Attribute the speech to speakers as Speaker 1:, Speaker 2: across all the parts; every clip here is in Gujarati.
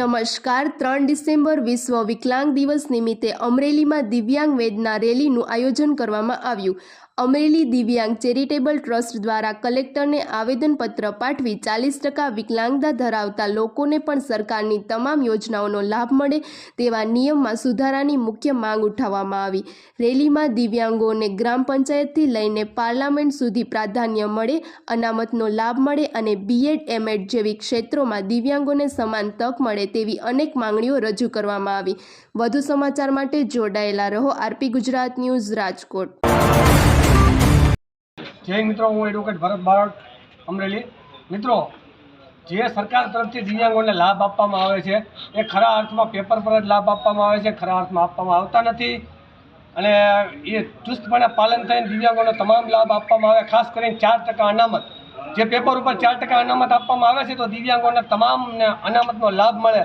Speaker 1: નમસ્કાર 3 ડિસેમ્બર વિશ્વ વિકલાંગ દિવસ નિમિત્તે અમરેલીમાં દિવ્યાંગ વેદના રેલીનું આયોજન કરવામાં આવ્યું। અમરેલી દિવ્યાંગ ચેરિટેબલ ટ્રસ્ટ દ્વારા કલેક્ટરને આવેદનપત્ર પાઠવી 40% વિકલાંગતા ધરાવતા લોકોને પણ સરકારની તમામ યોજનાઓનો લાભ મળે તેવા નિયમમાં સુધારાની મુખ્ય માંગ ઉઠાવવામાં આવી। રેલીમાં દિવ્યાંગોને ગ્રામ પંચાયતથી લઈને પાર્લામેન્ટ સુધી પ્રાધાન્ય મળે, અનામતનો લાભ મળે અને બીએડ એમએડ જેવી ક્ષેત્રોમાં દિવ્યાંગોને સમાન તક મળે તેવી અનેક માંગણીઓ રજૂ કરવામાં આવી। વધુ સમાચાર માટે જોડાયેલા રહો। RP Gujarat news, Rajkot.
Speaker 2: जय मित्रों, हूँ एडवोकेट भरत बारोट, अमरेली। मित्रों, जे सरकार तरफथी दिव्यांगोने लाभ आपवामां आवे छे ए खरा अर्थमां पेपर पर ज लाभ आपवामां आवे छे, खरा अर्थमां आपवामां आवता नथी अने ए चुस्तपणे पालन थईने दिव्यांगोने तमाम लाभ आपवामां आवे। खास करीने 4% अनामत, जे पेपर पर 4% अनामत आपवामां आवे छे तो दिव्यांगोने तमामने अनामतनो लाभ मळे।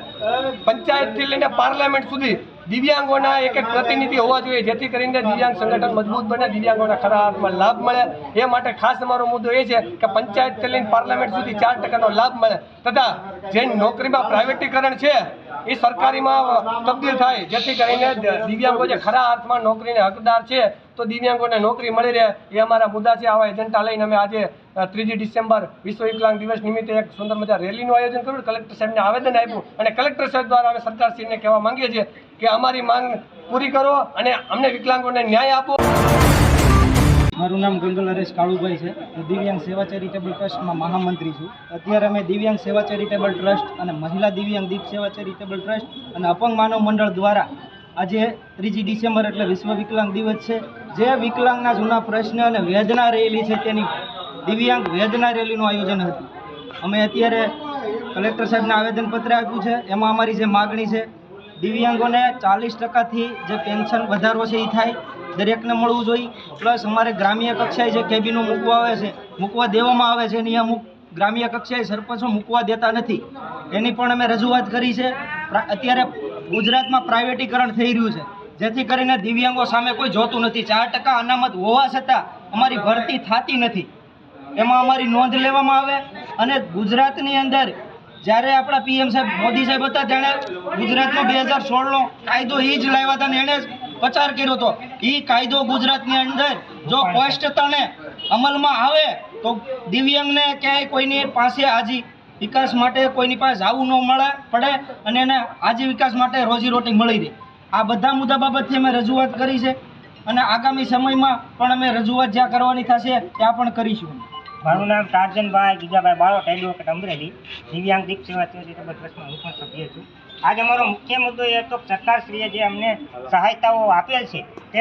Speaker 2: पंचायतथी लईने पार्लामेंट सुधी दिव्यांगोना एक प्रतिनिधि होवा जोईए, जेथी करीने दिव्यांग संगठन मजबूत बने, दिव्यांगोने खरा अर्थमां लाभ मळे। ए माटे खास अमारो मुद्दो ए छे के पंचायतथी लईने पार्लामेंट सुधी 4%नो लाभ मळे तथा जे नौकरीमां प्राइवेटीकरण छे ए सरकारीमां तब्दील थाय, जेथी करीने दिव्यांगो जे खरा अर्थमां नौकरीने हकदार छे तो दिव्यांगोने नौकरी मळी रहे ए अमारा मुद्दा छे। आवा एजेंडा लईने अमे आजे 3 डिसेम्बर विश्व विकलांग दिवस निमित्ते एक सुंदर मजा रेलीनुं आयोजन कर्युं। कलेक्टर साहेबने आवेदन आप्युं અને कलेक्टर साहेब द्वारा अमे सरकारश्रीने कहेवा मांगीए छीए કે અમારી માંગ પૂરી કરો અને અમને વિકલાંગોને ન્યાય આપો।
Speaker 3: મારું નામ ગંગલ હરેશ કાળુભાઈ છે। હું દિવ્યાંગ સેવા ચેરિટેબલ ટ્રસ્ટમાં મહામંત્રી છું। અત્યારે અમે દિવ્યાંગ સેવા ચેરિટેબલ ટ્રસ્ટ અને મહિલા દિવ્યાંગ દીપ સેવા ચેરિટેબલ ટ્રસ્ટ અને અપંગ માનવ મંડળ દ્વારા આજે 3 ડિસેમ્બર એટલે વિશ્વ વિકલાંગ દિવસ છે, જે વિકલાંગના જૂના પ્રશ્ન અને વેદના રેલી છે તેની દિવ્યાંગ વેદના રેલીનું આયોજન હતું। અમે અત્યારે કલેક્ટર સાહેબને આવેદનપત્ર આપ્યું છે। એમાં અમારી જે માગણી છે, દિવ્યાંગોને 40%થી જે પેન્શન વધારો છે એ થાય, દરેકને મળવું જોઈએ। પ્લસ અમારે ગ્રામ્ય કક્ષાએ જે કેબિનો મૂકવા દેવામાં આવે છે એની અમુક ગ્રામ્ય કક્ષાએ સરપંચો મૂકવા દેતા નથી, એની પણ અમે રજૂઆત કરી છે। અત્યારે ગુજરાતમાં પ્રાઇવેટીકરણ થઈ રહ્યું છે, જેથી કરીને દિવ્યાંગો સામે કોઈ જોતું નથી। 4% અનામત હોવા છતાં અમારી ભરતી થતી નથી, એમાં અમારી નોંધ લેવામાં આવે। અને ગુજરાતની અંદર જ્યારે આપણા પીએમ સાહેબ મોદી સાહેબ હતા તેણે ગુજરાતનો 2016નો કાયદો એ જ લાવ્યા હતા અને એણે પ્રચાર કર્યો હતો। એ કાયદો ગુજરાતની અંદર જો સ્પષ્ટપણે અમલમાં આવે તો દિવ્યાંગને ક્યાંય કોઈની પાસે આજી વિકાસ માટે કોઈની પાસે જવું ન પડે અને એને આજી વિકાસ માટે રોજીરોટી મળી રહે। આ બધા મુદ્દા બાબતથી અમે રજૂઆત કરી છે અને આગામી સમયમાં પણ અમે રજૂઆત જ્યાં કરવાની થશે ત્યાં પણ કરીશું।
Speaker 4: મારું નામ ટાર્જનભાઈ જીજાભાઈ બારોટ, એડવોકેટ, અમરેલી, દિવ્યાંગ દીપ સેવા ચેરિટેબલ ટ્રસ્ટમાં હું પણ સભ્ય છું। આજે અમારો મુખ્ય મુદ્દો એ હતો કે સરકારશ્રીએ જે અમને સહાયતાઓ આપેલ છે તે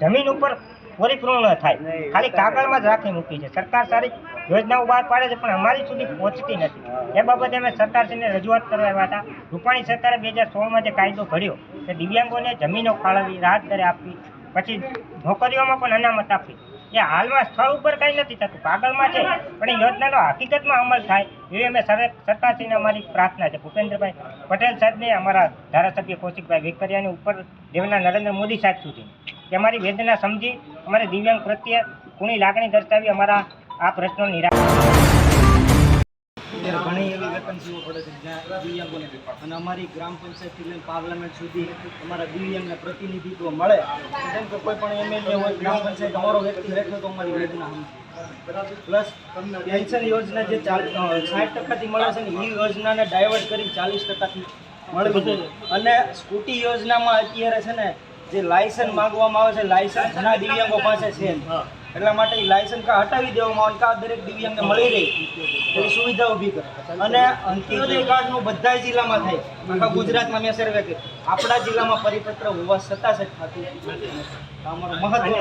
Speaker 4: જમીન ઉપર પરિપૂર્ણ થાય, ખાલી કાગળમાં જ રાખી મૂકી છે। સરકાર સારી યોજનાઓ બહાર પાડે છે પણ અમારી સુધી પહોંચતી નથી। એ બાબતે અમે સરકારશ્રીને રજૂઆત કરવા આવ્યા હતા। રૂપાણી સરકારે 2016માં જે કાયદો ઘડ્યો કે દિવ્યાંગોને જમીનો ફાળવવી, રાહત દરે આપવી, પછી નોકરીઓમાં પણ અનામત આપવી, એ હાલમાં સ્થળ ઉપર કંઈ નથી થતું, કાગળમાં છે, પણ એ યોજનાનો હકીકતમાં અમલ થાય એવી અમે સરકારશ્રીને અમારી પ્રાર્થના છે। ભૂપેન્દ્રભાઈ પટેલ સાહેબને, અમારા ધારાસભ્ય કૌશિકભાઈ વેકરિયાની ઉપર દેવના નરેન્દ્ર મોદી સાહેબ સુધી કે અમારી વેદના સમજી અમારે દિવ્યાંગ પ્રત્યે કોની લાગણી દર્શાવી અમારા આ પ્રશ્નો
Speaker 3: ઘણી એવી વેકન્સીઓ પડે છે જ્યાં દિવ્યાંગોને અને અમારી ગ્રામ પંચાયતથી લઈને પાર્લામેન્ટ સુધી અમારા દિવ્યાંગને પ્રતિનિધિત્વ મળે। જેમ કે કોઈ પણ એમએલએ હોય, ગ્રામ પંચાયત અમારો વ્યક્તિ રહેતો તો અમારી વેદના પ્લસ પેન્શન યોજના જે 60%થી મળે છે ને એ યોજનાને ડાયવર્ટ કરી 40%થી મળવી જોઈએ। અને સ્કૂટી યોજનામાં અત્યારે છે ને જે લાયસન્સ માંગવામાં આવે છે, લાયસન્સ ઘણા દિવ્યાંગો પાસે છે, એટલા માટે લાયસન્સ કા હટાવી દેવામાં આવે, કા દરેક દિવ્યાંગને મળી રહે એવી સુવિધા ઊભી કરે। અને અંત્યોદય કાર્ડનું બધા જિલ્લામાં થાય, આખા ગુજરાતમાં મેં સર્વે કર્યું, આપણા જિલ્લામાં પરિપત્ર હોવા છતાં છે થતું અમારો મહત્વનો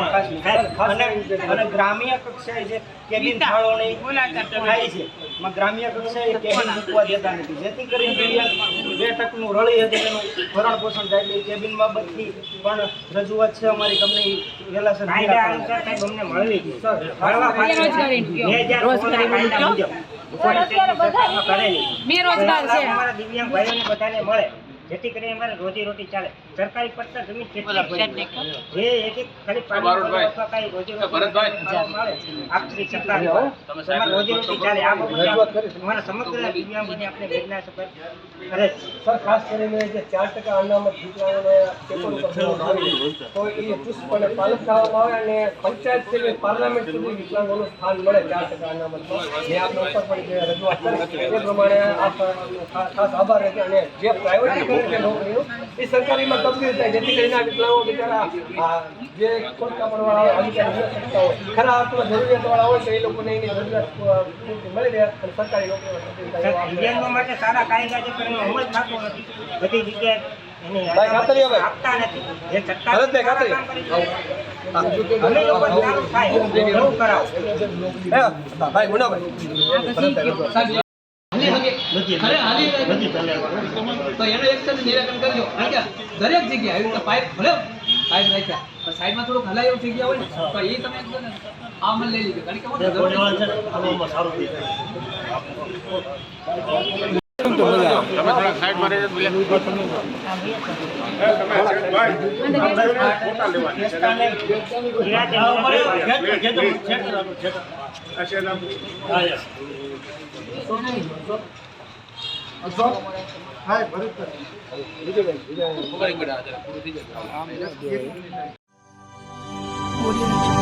Speaker 3: અને ગ્રામ્ય કક્ષાએ જે કેબિન ફાળવણી થાય છે એમાં ગ્રામ્ય કક્ષાએ કેબિન મૂકવા દેતા નથી, જેથી કરીને દિવ્યાંગ 2% રળી હતી એનું ભરણ પોષણ થાય। એટલે કેબિન બાબતથી પણ રજૂઆત છે અમારી, તમને વહેલા સર
Speaker 4: અમને મળવી અમારા દિવ્યાંગ ભાઈઓને બધાને મળે જેથી કરીને અમારે રોજીરોટી ચાલે. સરકારી પડતર જમીન કેટલી ભરી જે એક ખાલી પાણી અથવા કાંઈ રોજીરોટી મળે આપણી સરકાર દ્વારા, તો અમારે રોજીરોટી ચાલે. આ બાબતે અમારા સમગ્ર દિવ્યાંગોને આપણે વેદના સફર કરે છે.
Speaker 2: સર ખાસ કરીને જે 4% અનામત વિકલાંગોને પેપર ઉપર દેવામાં આવે છે, તો એ ચુસ્તપણે પાલન કરવામાં આવે અને પંચાયતથી પાર્લામેન્ટ સુધી વિકલાંગોનું સ્થાન મળે 4% અનામતમાં. જે આપણે ઉપર પણ જે રજૂઆત કરી એ પ્રમાણે આપ ખાસ આભાર રહેશે. અને જે પ્રાઇવેટીકરણ છે નોકરીઓ એ સરકારીમાં તબદીલ થાય, જેથી કરીને આ વિકલાંગો બિચારા જે ખોટકાપણવાળા અધિકારી બની શકતા હોય, ખરા અર્થમાં જરૂરિયાતવાળા હોય તો એ લોકોને એની જરૂરિયાત પૂરતી મળી રહે અને સરકારી નોકરીમાં તબદીલ થાય.
Speaker 4: દિવ્યાંગો માટે સારા કાયદા છે પણ એનો અમલ થતો નથી. બધી જગ્યાએ એની
Speaker 2: ભાઈ ખાતરી હવે.
Speaker 4: આપતા નથી. જે સરકાર
Speaker 2: ભરતભાઈ ખાતરી.
Speaker 4: અમે લોકો સારું થાય એવું કરાવો.
Speaker 2: ભાઈ મુનાભાઈ
Speaker 5: તો એનો એક્શન નિરાકરણ કરજો. કારણ કે દરેક જગ્યાએ આવી રીતે પાઇપ ભલે પાઇપ રાખ્યા પણ સાઈડમાં થોડુંક હલાય એવું જગ્યા હોય ને તો એ તમે એકદમ આ અમલ લઈ લીધો. કારણ કે
Speaker 1: Audio